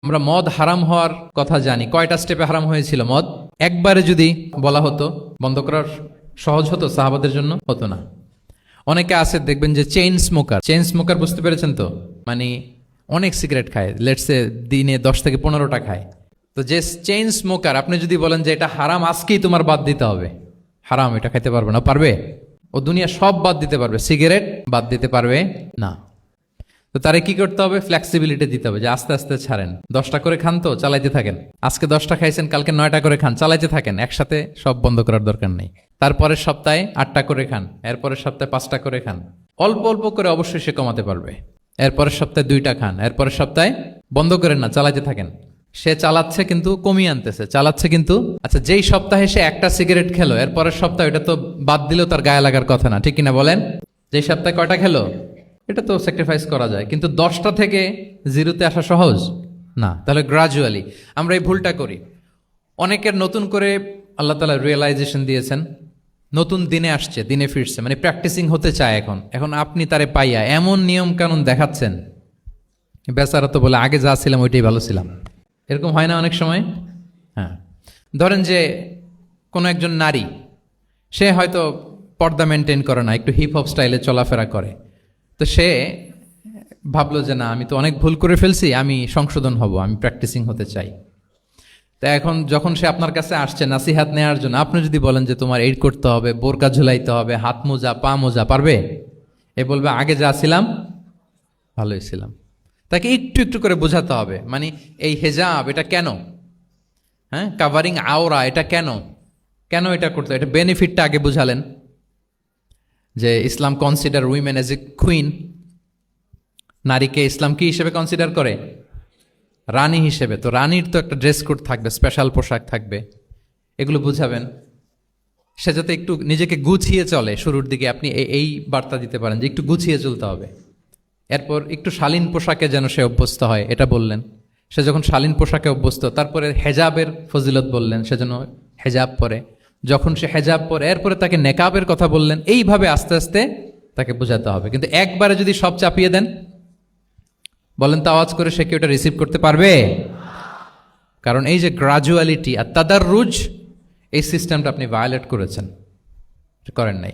আমরা মদ হারাম হওয়ার কথা জানি। কয়টা স্টেপে হারাম হয়েছিল মদ? একবারে যদি বলা হতো বন্ধ করার সহজ হতো সাহাবাদের জন্য? হতো না। অনেকে আছে দেখবেন যে চেইন স্মোকার বুঝতে পেরেছেন তো? মানে অনেক সিগারেট খায়, লেটসে দিনে 10 থেকে 15টা খায়। তো যে চেইন স্মোকার, আপনি যদি বলেন যে এটা হারাম, আজকেই তোমার বাদ দিতে হবে, হারাম, এটা খাইতে পারবে না, পারবে? ও দুনিয়া সব বাদ দিতে পারবে, সিগারেট বাদ দিতে পারবে না। তো তারে কি করতে হবে? ফ্লেক্সিবিলিটি দিতে হবে, যে আস্তে আস্তে ছাড়েন। 10টা করে খান তো চালাইতে থাকেন, আজকে 10টা খাইছেন, কালকে 9টা করে খান, চালাইতে থাকেন, একসাথে সব বন্ধ করার দরকার নেই। তারপরের সপ্তাহে 8টা করে খান, এরপরের সপ্তাহে 5টা করে খান, অল্প অল্প করে অবশ্যই সে কমাতে পারবে। এরপরের সপ্তাহে 2টা খান, এরপরের সপ্তাহে বন্ধ করেন না, চালাইতে থাকেন। সে চালাচ্ছে কিন্তু কমিয়ে আনতেছে, চালাচ্ছে কিন্তু। আচ্ছা, যেই সপ্তাহে সে একটা সিগারেট খেলো, এরপরের সপ্তাহে এটা তো বাদ দিলেও তার গায়ে লাগার কথা না, ঠিক কিনা বলেন? যেই সপ্তাহে কয়টা খেলো, এটা তো স্যাক্রিফাইস করা যায়, কিন্তু 10টা থেকে 0-তে আসা সহজ না। তাহলে গ্রাজুয়ালি আমরা এই ভুলটা করি। অনেকের নতুন করে আল্লাহ তাআলা রিয়েলাইজেশন দিয়েছেন, নতুন দিনে আসছে, দিনে ফিরছে, মানে প্র্যাকটিসিং হতে চায়। এখন আপনি তারে পাইয়া এমন নিয়ম কানুন দেখাচ্ছেন, বেচারা তো বলে আগে যা ছিলাম ওইটাই ভালো ছিলাম। এরকম হয় না অনেক সময়? হ্যাঁ, ধরেন যে কোনো একজন নারী, সে হয়তো পর্দা মেনটেন করে না, একটু হিপ হপ স্টাইলে চলাফেরা করে। তো সে ভাবলো যে না, আমি তো অনেক ভুল করে ফেলছি, আমি সংশোধন হব, আমি প্র্যাকটিসিং হতে চাই। তা এখন যখন সে আপনার কাছে আসছে নাসিহাত নেওয়ার জন্য, আপনি যদি বলেন যে তোমার এই করতে হবে, বোরকা ঝুলাইতে হবে, হাত মোজা, পা মোজা, পারবে? এ বলবে আগে যা ছিলাম ভালোই ছিলাম। তাকে একটু একটু করে বোঝাতে হবে, মানে এই হেজাব এটা কেন, হ্যাঁ, কাভারিং আওরা এটা কেন, কেন এটা করতে, এটা বেনিফিটটা আগে বুঝালেন। যে Islam consider women as a queen, নারীকে ইসলাম কি হিসেবে কনসিডার করে? রানী হিসেবে। তো রানীর তো একটা ড্রেস কোড থাকবে, স্পেশাল পোশাক থাকবে, এগুলো বুঝাবেন। সে যাতে একটু নিজেকে গুছিয়ে চলে, শুরুর দিকে আপনি এই বার্তা দিতে পারেন যে একটু গুছিয়ে চলতে হবে। এরপর একটু শালীন পোশাকে যেন সে অভ্যস্ত হয়, এটা বললেন। সে যখন শালীন পোশাকে অভ্যস্ত, তারপরে হেজাবের ফজিলত বললেন, সে যেন হেজাব পরে। যখন সে হেজাব পরে, এরপরে তাকে নেকাবের কথা বললেন। এইভাবে আস্তে আস্তে তাকে বোঝাতে হবে। কিন্তু একবারে যদি সব চাপিয়ে দেন, বলেন তো আওয়াজ করে, সে কি ওটা রিসিভ করতে পারবে? কারণ এই যে গ্রাজুয়ালিটি আর তাদাররুজ, এই সিস্টেমটা আপনি ভায়োলেট করেছেন, করেন নাই।